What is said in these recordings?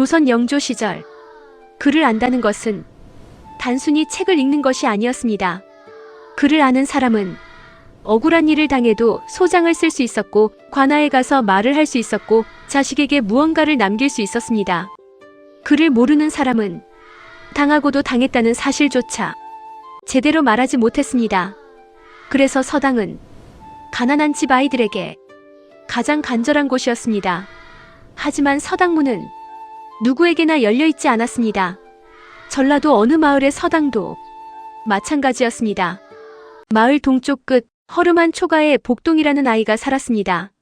조선 영조 시절 글을 안다는 것은 단순히 책을 읽는 것이 아니었습니다. 글을 아는 사람은 억울한 일을 당해도 소장을 쓸 수 있었고 관아에 가서 말을 할 수 있었고 자식에게 무언가를 남길 수 있었습니다. 글을 모르는 사람은 당하고도 당했다는 사실조차 제대로 말하지 못했습니다. 그래서 서당은 가난한 집 아이들에게 가장 간절한 곳이었습니다. 하지만 서당문은 누구에게나 열려있지 않았습니다. 전라도 어느 마을의 서당도 마찬가지였습니다. 마을 동쪽 끝 허름한 초가에 복동이라는 아이가 살았습니다.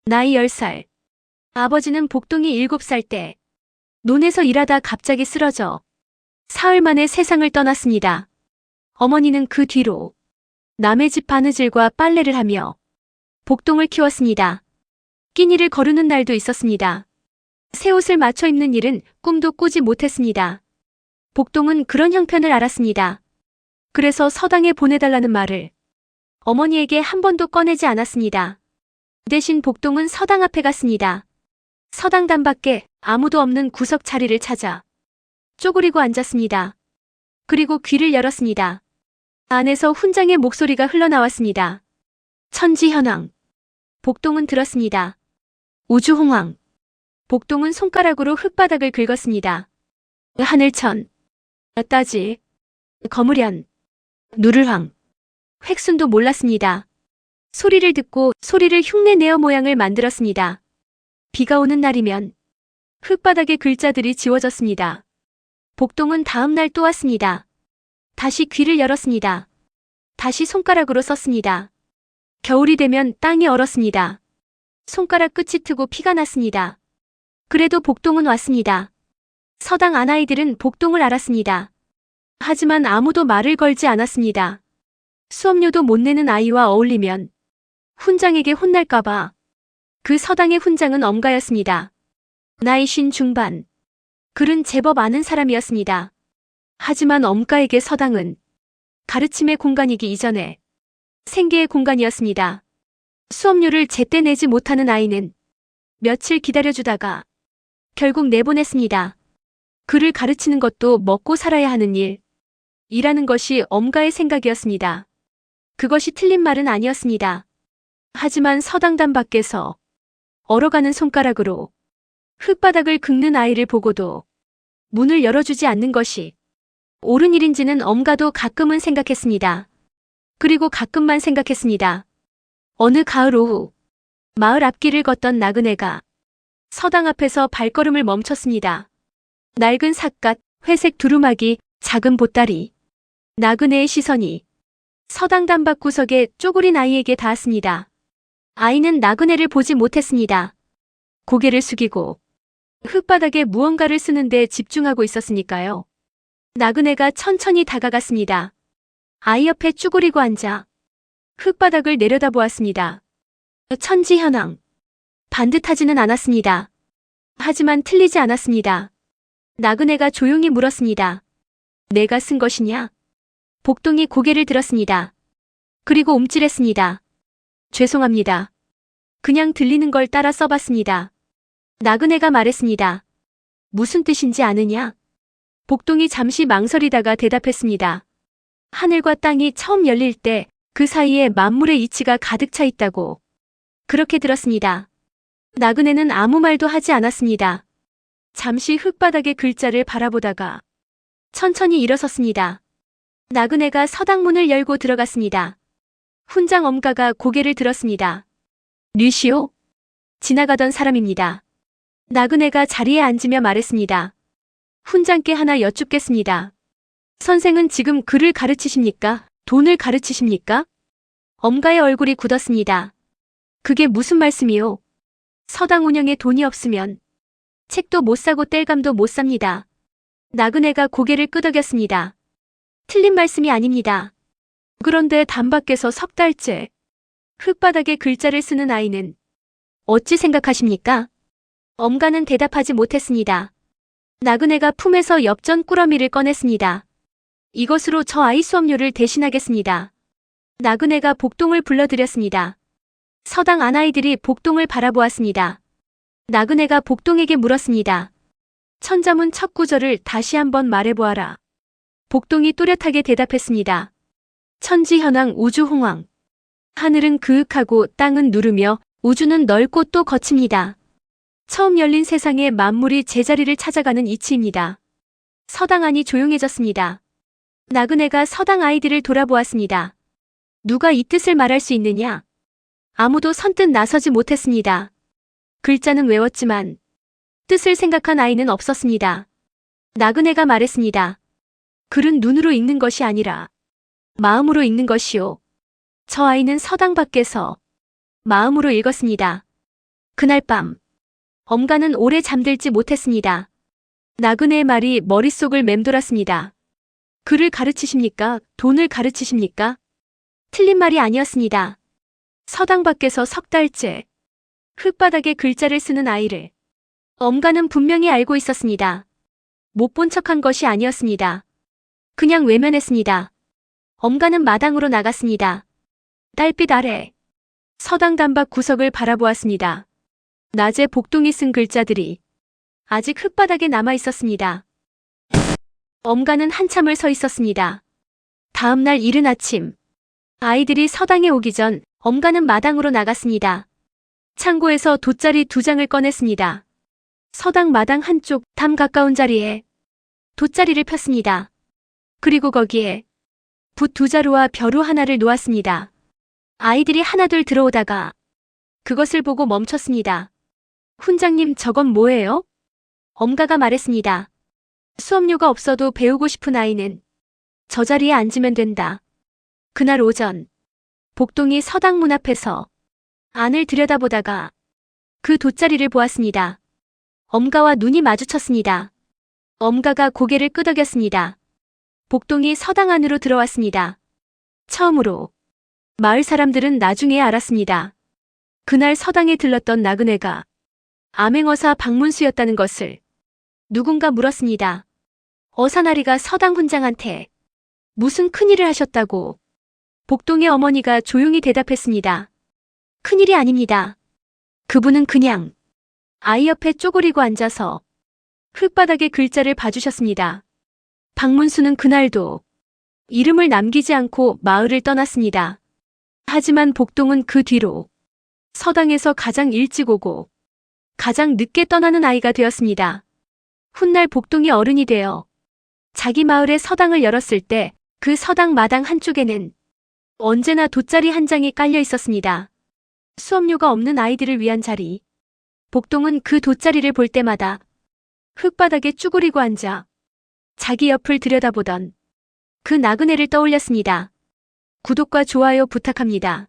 나이 10살. 아버지는 복동이 7살 때 논에서 일하다 갑자기 쓰러져 사흘 만에 세상을 떠났습니다. 어머니는 그 뒤로 남의 집 바느질과 빨래를 하며 복동을 키웠습니다. 끼니를 거르는 날도 있었습니다. 새 옷을 맞춰 입는 일은 꿈도 꾸지 못했습니다. 복동은 그런 형편을 알았습니다. 그래서 서당에 보내달라는 말을 어머니에게 한 번도 꺼내지 않았습니다. 대신 복동은 서당 앞에 갔습니다. 서당 단밖에 아무도 없는 구석 자리를 찾아 쪼그리고 앉았습니다. 그리고 귀를 열었습니다. 안에서 훈장의 목소리가 흘러나왔습니다. 천지현황. 복동은 들었습니다. 우주홍황. 복동은 손가락으로 흙바닥을 긁었습니다. 하늘천. 따지. 거무련. 누를황. 획순도 몰랐습니다. 소리를 듣고 소리를 흉내내어 모양을 만들었습니다. 비가 오는 날이면 흙바닥의 글자들이 지워졌습니다. 복동은 다음 날 또 왔습니다. 다시 귀를 열었습니다. 다시 손가락으로 썼습니다. 겨울이 되면 땅이 얼었습니다. 손가락 끝이 트고 피가 났습니다. 그래도 복동은 왔습니다. 서당 안아이들은 복동을 알았습니다. 하지만 아무도 말을 걸지 않았습니다. 수업료도 못 내는 아이와 어울리면 훈장에게 혼날까봐. 그 서당의 훈장은 엄가였습니다. 나이 50 중반. 글은 제법 아는 사람이었습니다. 하지만 엄가에게 서당은 가르침의 공간이기 이전에 생계의 공간이었습니다. 수업료를 제때 내지 못하는 아이는 며칠 기다려주다가 결국 내보냈습니다. 글을 가르치는 것도 먹고 살아야 하는 일. 이라는 것이 엄가의 생각이었습니다. 그것이 틀린 말은 아니었습니다. 하지만 서당단 밖에서 얼어가는 손가락으로 흙바닥을 긁는 아이를 보고도 문을 열어주지 않는 것이 옳은 일인지는 엄가도 가끔은 생각했습니다. 그리고 가끔만 생각했습니다. 어느 가을 오후 마을 앞길을 걷던 나그네가 서당 앞에서 발걸음을 멈췄습니다. 낡은 삿갓, 회색 두루마기, 작은 보따리. 나그네의 시선이 서당 단박 구석에 쪼그린 아이에게 닿았습니다. 아이는 나그네를 보지 못했습니다. 고개를 숙이고 흙바닥에 무언가를 쓰는데 집중하고 있었으니까요. 나그네가 천천히 다가갔습니다. 아이 옆에 쭈그리고 앉아 흙바닥을 내려다보았습니다. 천지현황. 반듯하지는 않았습니다. 하지만 틀리지 않았습니다. 나그네가 조용히 물었습니다. 내가 쓴 것이냐? 복동이 고개를 들었습니다. 그리고 움찔했습니다. 죄송합니다. 그냥 들리는 걸 따라 써봤습니다. 나그네가 말했습니다. 무슨 뜻인지 아느냐? 복동이 잠시 망설이다가 대답했습니다. 하늘과 땅이 처음 열릴 때 그 사이에 만물의 이치가 가득 차 있다고. 그렇게 들었습니다. 나그네는 아무 말도 하지 않았습니다. 잠시 흙바닥의 글자를 바라보다가 천천히 일어섰습니다. 나그네가 서당문을 열고 들어갔습니다. 훈장 엄가가 고개를 들었습니다. 류시오? 지나가던 사람입니다. 나그네가 자리에 앉으며 말했습니다. 훈장께 하나 여쭙겠습니다. 선생은 지금 글을 가르치십니까? 돈을 가르치십니까? 엄가의 얼굴이 굳었습니다. 그게 무슨 말씀이요? 서당 운영에 돈이 없으면 책도 못 사고 땔감도 못 삽니다. 나그네가 고개를 끄덕였습니다. 틀린 말씀이 아닙니다. 그런데 단밖에서 석 달째 흙바닥에 글자를 쓰는 아이는 어찌 생각하십니까? 엄가는 대답하지 못했습니다. 나그네가 품에서 엽전 꾸러미를 꺼냈습니다. 이것으로 저 아이 수업료를 대신하겠습니다. 나그네가 복동을 불러들였습니다. 서당 안아이들이 복동을 바라보았습니다. 나그네가 복동에게 물었습니다. 천자문 첫 구절을 다시 한번 말해보아라. 복동이 또렷하게 대답했습니다. 천지현황 우주홍황. 하늘은 그윽하고 땅은 누르며 우주는 넓고 또 거칩니다. 처음 열린 세상에 만물이 제자리를 찾아가는 이치입니다. 서당 안이 조용해졌습니다. 나그네가 서당 아이들을 돌아보았습니다. 누가 이 뜻을 말할 수 있느냐? 아무도 선뜻 나서지 못했습니다. 글자는 외웠지만 뜻을 생각한 아이는 없었습니다. 나그네가 말했습니다. 글은 눈으로 읽는 것이 아니라 마음으로 읽는 것이요. 저 아이는 서당 밖에서 마음으로 읽었습니다. 그날 밤 엄가는 오래 잠들지 못했습니다. 나그네의 말이 머릿속을 맴돌았습니다. 글을 가르치십니까? 돈을 가르치십니까? 틀린 말이 아니었습니다. 서당 밖에서 석 달째 흙바닥에 글자를 쓰는 아이를 엄가는 분명히 알고 있었습니다. 못 본 척한 것이 아니었습니다. 그냥 외면했습니다. 엄가는 마당으로 나갔습니다. 달빛 아래 서당 단박 구석을 바라보았습니다. 낮에 복동이 쓴 글자들이 아직 흙바닥에 남아 있었습니다. 엄가는 한참을 서 있었습니다. 다음 날 이른 아침, 아이들이 서당에 오기 전 엄가는 마당으로 나갔습니다. 창고에서 돗자리 2장을 꺼냈습니다. 서당 마당 한쪽 담 가까운 자리에 돗자리를 폈습니다. 그리고 거기에 붓 2자루와 벼루 하나를 놓았습니다. 아이들이 하나둘 들어오다가 그것을 보고 멈췄습니다. 훈장님, 저건 뭐예요? 엄가가 말했습니다. 수업료가 없어도 배우고 싶은 아이는 저 자리에 앉으면 된다. 그날 오전 복동이 서당 문 앞에서 안을 들여다보다가 그 돗자리를 보았습니다. 엄가와 눈이 마주쳤습니다. 엄가가 고개를 끄덕였습니다. 복동이 서당 안으로 들어왔습니다. 처음으로 마을 사람들은 나중에 알았습니다. 그날 서당에 들렀던 나그네가 암행어사 박문수였다는 것을 누군가 물었습니다. 어사나리가 서당 훈장한테 무슨 큰일을 하셨다고? 복동의 어머니가 조용히 대답했습니다. 큰일이 아닙니다. 그분은 그냥 아이 옆에 쪼그리고 앉아서 흙바닥에 글자를 봐주셨습니다. 박문수는 그날도 이름을 남기지 않고 마을을 떠났습니다. 하지만 복동은 그 뒤로 서당에서 가장 일찍 오고 가장 늦게 떠나는 아이가 되었습니다. 훗날 복동이 어른이 되어 자기 마을에 서당을 열었을 때 그 서당 마당 한쪽에는 언제나 돗자리 한 장이 깔려 있었습니다. 수업료가 없는 아이들을 위한 자리. 복동은 그 돗자리를 볼 때마다 흙바닥에 쭈그리고 앉아 자기 옆을 들여다보던 그 나그네를 떠올렸습니다. 구독과 좋아요 부탁합니다.